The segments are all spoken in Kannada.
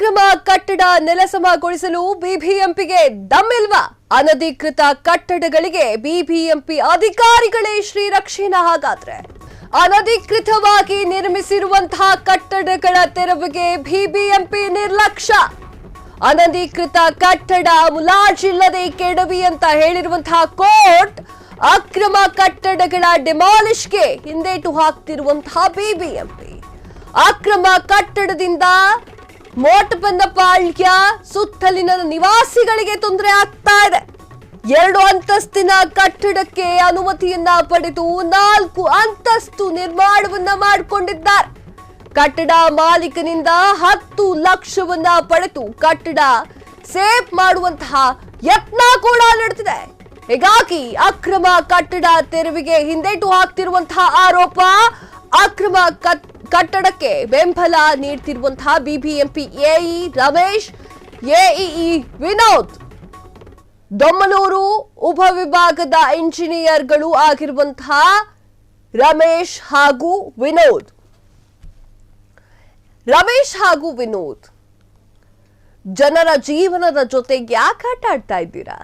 ಅಕ್ರಮ ಕಟ್ಟಡ ನೆಲಸಮಗೊಳಿಸಲು ಬಿಬಿಎಂಪಿಗೆ ದಮ್ಮಿಲ್ವಾ? ಅನಧಿಕೃತ ಕಟ್ಟಡಗಳಿಗೆ ಬಿಬಿಎಂಪಿ ಅಧಿಕಾರಿಗಳೇ ಶ್ರೀರಕ್ಷೆನ. ಹಾಗಾದ್ರೆ ಅನಧಿಕೃತವಾಗಿ ನಿರ್ಮಿಸಿರುವಂತಹ ಕಟ್ಟಡಗಳ ತೆರವಿಗೆ ಬಿಬಿಎಂಪಿ ನಿರ್ಲಕ್ಷ್ಯ. ಅನಧಿಕೃತ ಕಟ್ಟಡ ಮುಲಾಜಿಲ್ಲದೆ ಕೆಡವಿ ಅಂತ ಹೇಳಿರುವಂತಹ ಕೋರ್ಟ್ ಅಕ್ರಮ ಕಟ್ಟಡಗಳ ಡಿಮಾಲಿಷ್ಗೆ ಹಿಂದೇಟು ಹಾಕ್ತಿರುವಂತಹ ಬಿಬಿಎಂಪಿ ಅಕ್ರಮ ಕಟ್ಟಡದಿಂದ ಮೋಟಪನ್ನಪಾಳ್ಯ ಸುತ್ತಲಿನ ನಿವಾಸಿಗಳಿಗೆ ತೊಂದರೆ ಆಗ್ತಾ ಇದೆ. 2 ಅಂತಸ್ತಿನ ಕಟ್ಟಡಕ್ಕೆ ಅನುಮತಿಯನ್ನ ಪಡೆದು 4 ಅಂತಸ್ತು ನಿರ್ಮಾಣವನ್ನ ಮಾಡಿಕೊಂಡಿದ್ದಾರೆ. ಕಟ್ಟಡ ಮಾಲೀಕನಿಂದ 10 ಲಕ್ಷವನ್ನ ಪಡೆದು ಕಟ್ಟಡ ಸೇಫ್ ಮಾಡುವಂತಹ ಯತ್ನ ಕೂಡ ನಡೆದಿದೆ. ಹೀಗಾಗಿ ಅಕ್ರಮ ಕಟ್ಟಡ ತೆರವಿಗೆ ಹಿಂದೇಟು ಹಾಕ್ತಿರುವಂತಹ ಆರೋಪ, ಅಕ್ರಮ ಕಟ್ಟಡಕ್ಕೆ ಬೆಂಬಲ ನೀಡುತ್ತಿರುವಂತಹ BBMP AE Ramesh, AEE Vinod, Domlur ಉಪವಿಭಾಗದ ಇಂಜಿನಿಯರ್ಗಳು ಆಗಿರುವಂತಹ ರಮೇಶ್ ಹಾಗೂ ವಿನೋದ್ ಜನರ ಜೀವನದ ಜೊತೆಗೆ ಯಾಕೆ ಆಟ ಆಡ್ತಾ ಇದ್ದೀರಾ?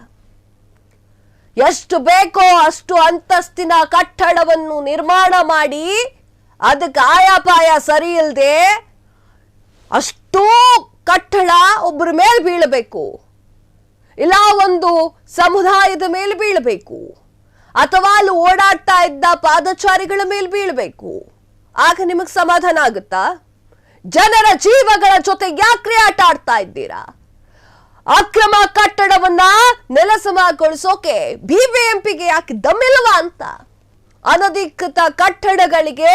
ಎಷ್ಟು ಬೇಕೋ ಅಷ್ಟು ಅಂತಸ್ತಿನ ಕಟ್ಟಡವನ್ನು ನಿರ್ಮಾಣ ಮಾಡಿ ಅದಕ್ಕೆ ಆಯಾಪಾಯ ಸರಿ ಇಲ್ಲದೆ ಅಷ್ಟೂ ಕಟ್ಟಡ ಒಬ್ಬರ ಮೇಲೆ ಬೀಳಬೇಕು, ಇಲ್ಲ ಒಂದು ಸಮುದಾಯದ ಮೇಲೆ ಬೀಳಬೇಕು, ಅಥವಾ ಅಲ್ಲಿ ಓಡಾಡ್ತಾ ಇದ್ದ ಪಾದಚಾರಿಗಳ ಮೇಲೆ ಬೀಳಬೇಕು. ಆಗ ನಿಮಗೆ ಸಮಾಧಾನ ಆಗುತ್ತಾ? ಜನರ ಜೀವಗಳ ಜೊತೆ ಯಾಕ್ರೆ ಆಟ ಆಡ್ತಾ ಇದ್ದೀರಾ? ಅಕ್ರಮ ಕಟ್ಟಡವನ್ನ ನೆಲಸಮಗೊಳಿಸೋಕೆ ಬಿಬಿಎಂಪಿಗೆ ಯಾಕೆ ದಮ್ಮಿಲ್ವಾ ಅಂತ. ಅನಧಿಕೃತ ಕಟ್ಟಡಗಳಿಗೆ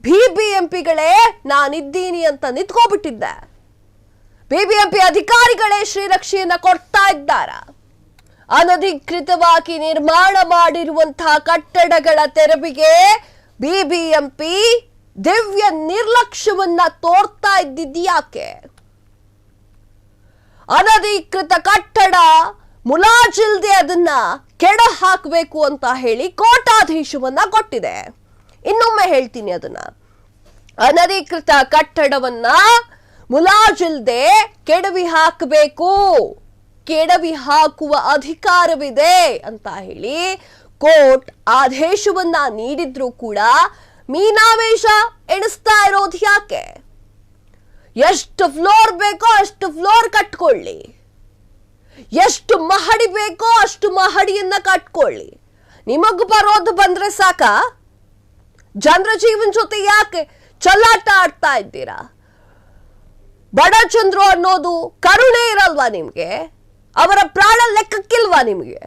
ಬಿಬಿಎಂಪಿಗಳೇ ನಾನಿದ್ದೀನಿ ಅಂತ ನಿಂತ್ಕೋಬಿಟ್ಟಿದ್ದೆ. ಬಿಬಿಎಂಪಿ ಅಧಿಕಾರಿಗಳೇ ಶ್ರೀರಕ್ಷೆಯನ್ನ ಕೊಡ್ತಾ ಇದ್ದಾರ. ಅನಧಿಕೃತವಾಗಿ ನಿರ್ಮಾಣ ಮಾಡಿರುವಂತಹ ಕಟ್ಟಡಗಳ ತೆರವಿಗೆ ಬಿಬಿಎಂಪಿ ದಿವ್ಯ ನಿರ್ಲಕ್ಷ್ಯವನ್ನ ತೋರ್ತಾ ಇದ್ದಿದ್ಯಾಕೆ? ಅನಧಿಕೃತ ಕಟ್ಟಡ ಮುಲಾಜಿಲ್ದೆ ಅದನ್ನ ಕೆಡ ಹಾಕಬೇಕು ಅಂತ ಹೇಳಿ ಕೋರ್ಟ್ ಆದೇಶವನ್ನ ಕೊಟ್ಟಿದೆ. ಇನ್ನೊಮ್ಮೆ ಹೇಳ್ತೀನಿ, ಅದನ್ನ ಅನಧಿಕೃತ ಕಟ್ಟಡವನ್ನ ಮುಲಾಜಿಲ್ದೆ ಕೆಡವಿ ಹಾಕಬೇಕು, ಕೆಡವಿ ಹಾಕುವ ಅಧಿಕಾರವಿದೆ ಅಂತ ಹೇಳಿ ಕೋರ್ಟ್ ಆದೇಶವನ್ನ ನೀಡಿದ್ರು ಕೂಡ ಮೀನಾವೇಶ ಎಣಿಸ್ತಾ ಇರೋದು ಯಾಕೆ? ಎಷ್ಟು ಫ್ಲೋರ್ ಬೇಕೋ ಅಷ್ಟು ಫ್ಲೋರ್ ಕಟ್ಕೊಳ್ಳಿ, ಎಷ್ಟು ಮಹಡಿ ಬೇಕೋ ಅಷ್ಟು ಮಹಡಿಯನ್ನ ಕಟ್ಕೊಳ್ಳಿ. ನಿಮಗ್ ಬರೋದು ಬಂದ್ರೆ ಸಾಕ? ಜನರ ಜೀವನ ಜೊತೆ ಯಾಕೆ ಚಲ್ಲಾಟ ಆಡ್ತಾ ಇದ್ದೀರಾ? ಬಡ ಚಂದ್ರು ಅನ್ನೋದು ಕರುಣೆ ಇರಲ್ವಾ ನಿಮ್ಗೆ? ಅವರ ಪ್ರಾಣ ಲೆಕ್ಕಕ್ಕಿಲ್ವಾ ನಿಮ್ಗೆ?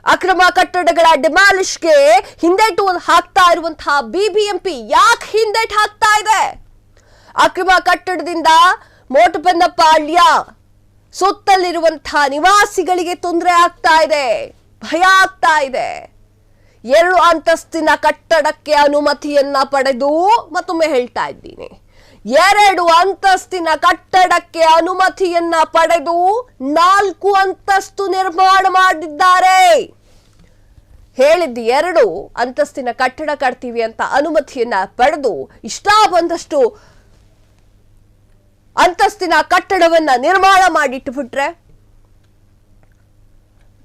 ಅಕ್ರಮ ಕಟ್ಟಡಗಳ ಡಿಮಾಲಿಷ್ಗೆ ಹಿಂದೇಟು ಹಾಕ್ತಾ ಇರುವಂತಹ ಬಿಬಿಎಂಪಿ ಯಾಕೆ ಹಿಂದೇಟು ಹಾಕ್ತಾ ಇದೆ? ಅಕ್ರಮ ಕಟ್ಟಡದಿಂದ ಮೋಟಪನ್ನಪಾಳ್ಯ ಸುತ್ತಲಿರುವಂತಹ ನಿವಾಸಿಗಳಿಗೆ ತೊಂದರೆ ಆಗ್ತಾ ಇದೆ, ಭಯ ಆಗ್ತಾ ಇದೆ. 2 ಅಂತಸ್ತಿನ ಕಟ್ಟಡಕ್ಕೆ ಅನುಮತಿಯನ್ನ ಪಡೆದು, ಮತ್ತೊಮ್ಮೆ ಹೇಳ್ತಾ ಇದ್ದೀನಿ, 2 ಅಂತಸ್ತಿನ ಕಟ್ಟಡಕ್ಕೆ ಅನುಮತಿಯನ್ನ ಪಡೆದು 4 ಅಂತಸ್ತು ನಿರ್ಮಾಣ ಮಾಡಿದ್ದಾರೆ. ಹೇಳಿದ್ದು 2 ಅಂತಸ್ತಿನ ಕಟ್ಟಡ ಕಟ್ತೀವಿ ಅಂತ ಅನುಮತಿಯನ್ನ ಪಡೆದು ಇಷ್ಟ ಬಂದಷ್ಟು ಅಂತಸ್ತಿನ ಕಟ್ಟಡವನ್ನ ನಿರ್ಮಾಣ ಮಾಡಿಟ್ಟು ಬಿಟ್ರೆ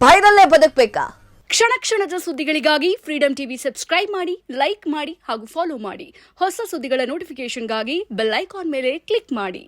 ಭಯದಲ್ಲೇ ಬದುಕಬೇಕಾ? ಕ್ಷಣ ಕ್ಷಣದ ಸುದ್ದಿಗಳಿಗಾಗಿ ಫ್ರೀಡಂ ಟಿವಿ ಸಬ್ಸ್ಕ್ರೈಬ್ ಮಾಡಿ, ಲೈಕ್ ಮಾಡಿ ಹಾಗೂ ಫಾಲೋ ಮಾಡಿ. ಹೊಸ ಸುದ್ದಿಗಳ ನೋಟಿಫಿಕೇಶನ್ಗಾಗಿ ಬೆಲ್ ಐಕಾನ್ ಮೇಲೆ ಕ್ಲಿಕ್ ಮಾಡಿ.